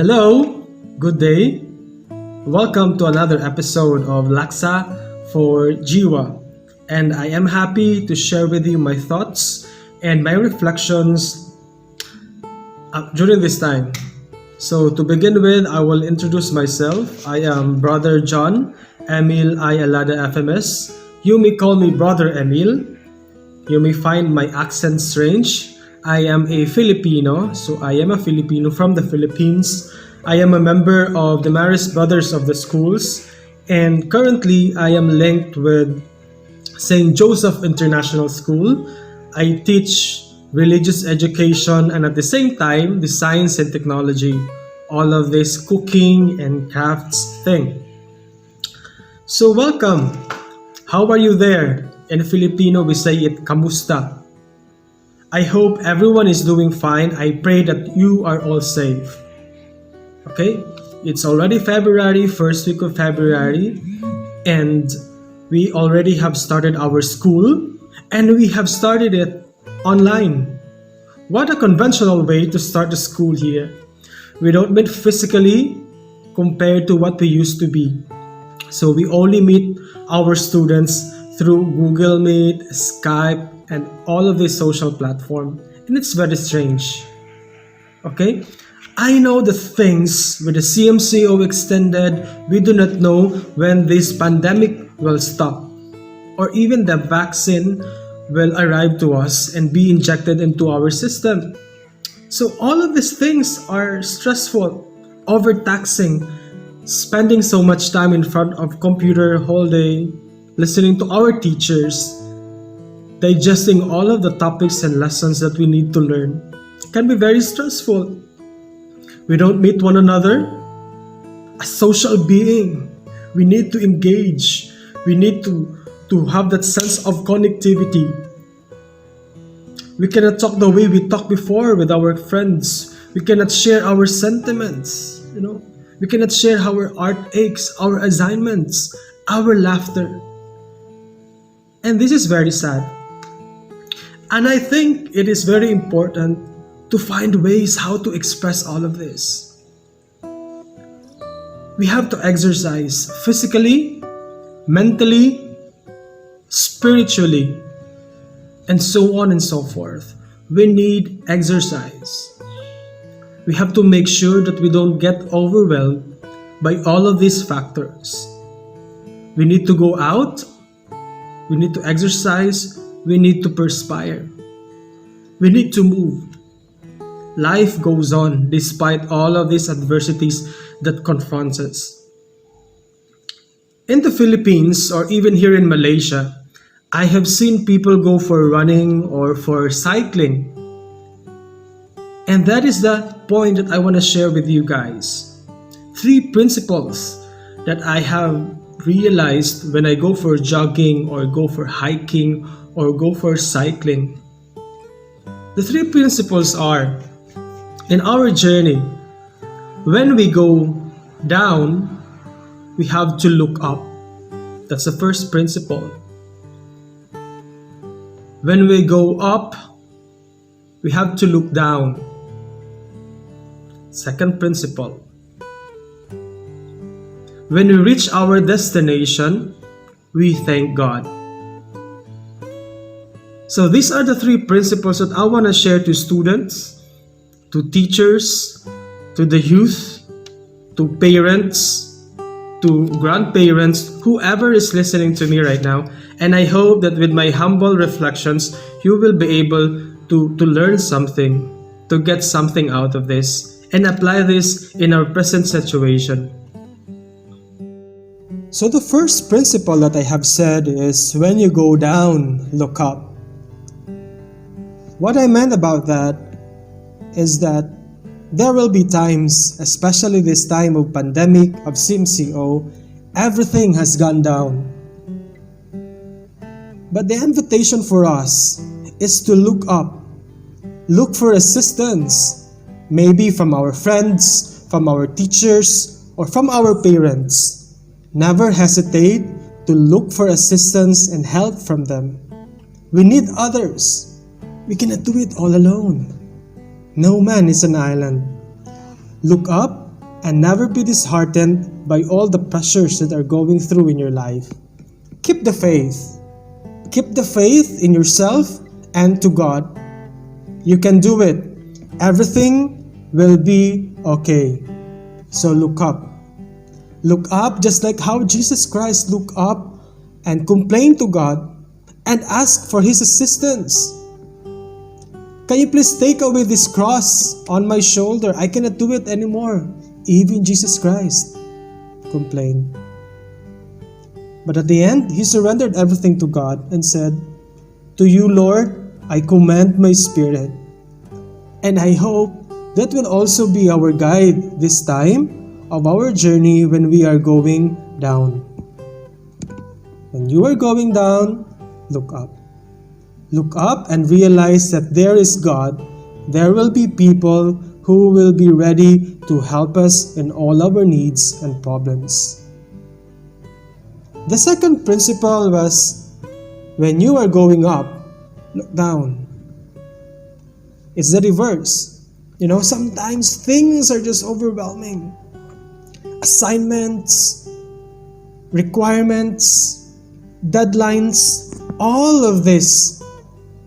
Hello, good day. Welcome to another episode of LAKSAForOurJIWA, and I am happy to share with you my thoughts and my reflections during this time. So to begin with, I will introduce myself. I am Brother John, Emil, Alada, FMS. You may call me Brother Emil. You may find my accent strange. I am a Filipino, so I am a Filipino from the Philippines. I am a member of the Marist Brothers of the Schools, and currently I am linked with St. Joseph International School. I teach religious education and at the same time the science and technology, all of this cooking and crafts thing. So welcome. How are you there? In Filipino we say it kamusta. I hope everyone is doing fine. I pray that you are all safe. Okay? It's already February, first week of February, and we already have started our school, and we have started it online. What a conventional way to start the school here. We don't meet physically compared to what we used to be. So we only meet our students through Google Meet, Skype, and all of these social platforms. And it's very strange. Okay? I know the things with the CMCO extended, we do not know when this pandemic will stop, or even the vaccine will arrive to us and be injected into our system. So all of these things are stressful, overtaxing, spending so much time in front of computer whole day, listening to our teachers, digesting all of the topics and lessons that we need to learn. It can be very stressful. We don't meet one another. A social being, we need to engage. We need to have that sense of connectivity. We cannot talk the way we talked before with our friends. We cannot share our sentiments. We cannot share our art aches, our assignments, our laughter. And this is very sad. And I think it is very important to find ways how to express all of this. We have to exercise physically, mentally, spiritually, and so on and so forth. We need exercise. We have to make sure that we don't get overwhelmed by all of these factors. We need to go out. We need to exercise. We need to perspire. We need to move. Life goes on despite all of these adversities that confront us. In the Philippines or even here in Malaysia, I have seen people go for running or for cycling. And that is the point that I want to share with you guys. 3 principles that I have realized when I go for jogging or go for hiking or go for cycling. The 3 principles are, in our journey, when we go down, we have to look up. That's the first principle. When we go up, we have to look down. Second principle. When we reach our destination, we thank God. So these are the 3 principles that I want to share to students, to teachers, to the youth, to parents, to grandparents, whoever is listening to me right now. And I hope that with my humble reflections, you will be able to learn something, to get something out of this, and apply this in our present situation. So the first principle that I have said is, when you go down, look up. What I meant about that is that there will be times, especially this time of pandemic, of CMCO, everything has gone down. But the invitation for us is to look up, look for assistance, maybe from our friends, from our teachers, or from our parents. Never hesitate to look for assistance and help from them. We need others. We cannot do it all alone. No man is an island. Look up and never be disheartened by all the pressures that are going through in your life. Keep the faith. Keep the faith in yourself and to God. You can do it. Everything will be okay. So look up. Look up just like how Jesus Christ looked up and complained to God and asked for His assistance. Can you please take away this cross on my shoulder? I cannot do it anymore. Even Jesus Christ complained. But at the end, He surrendered everything to God and said, "To you, Lord, I commend my spirit." And I hope that will also be our guide this time of our journey when we are going down. When you are going down, look up. Look up and realize that there is God. There will be people who will be ready to help us in all our needs and problems. The second principle was, when you are going up, look down. It's the reverse. Sometimes things are just overwhelming. Assignments, requirements, deadlines, all of this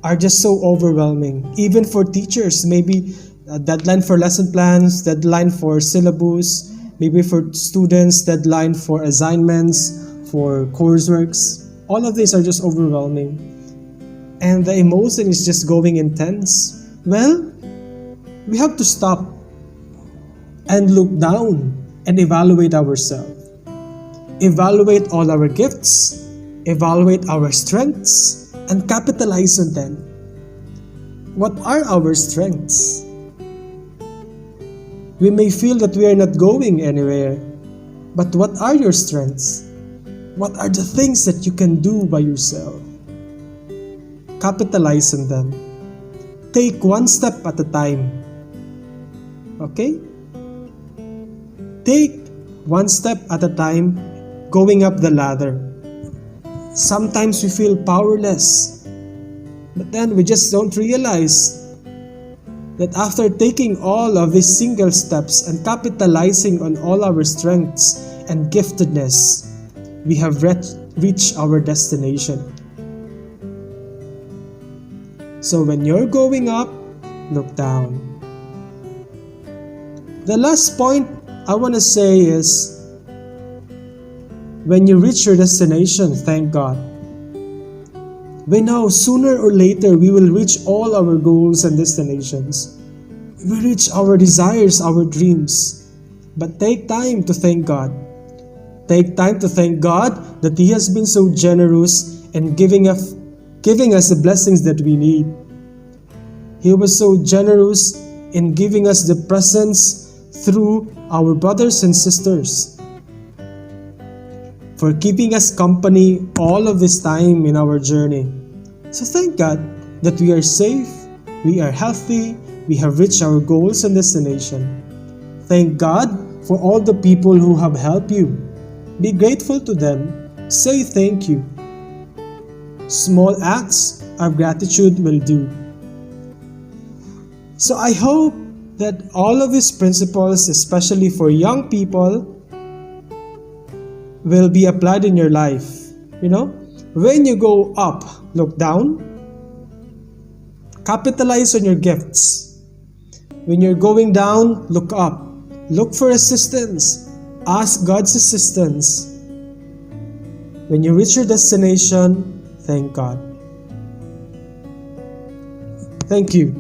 are just so overwhelming. Even for teachers, maybe a deadline for lesson plans, deadline for syllabus, maybe for students, deadline for assignments, for courseworks. All of these are just overwhelming. And the emotion is just going intense. Well, we have to stop and look down and evaluate ourselves. Evaluate all our gifts, evaluate our strengths, and capitalize on them. What are our strengths? We may feel that we are not going anywhere, but what are your strengths? What are the things that you can do by yourself? Capitalize on them. Take one step at a time. Okay? Take one step at a time going up the ladder. Sometimes we feel powerless, but then we just don't realize that after taking all of these single steps and capitalizing on all our strengths and giftedness, we have reached our destination. So when you're going up, look down. The last point I want to say is, when you reach your destination, thank God. We know sooner or later we will reach all our goals and destinations. We reach our desires, our dreams. But take time to thank God. Take time to thank God that He has been so generous in giving us the blessings that we need. He was so generous in giving us the presence through our brothers and sisters, for keeping us company all of this time in our journey. So thank God that we are safe, we are healthy, we have reached our goals and destination. Thank God for all the people who have helped you. Be grateful to them. Say thank you. Small acts of gratitude will do. So I hope that all of these principles, especially for young people, will be applied in your life. When you go up, look down. Capitalize on your gifts. When you're going down, look up. Look for assistance. Ask God's assistance. When you reach your destination, thank God. Thank you.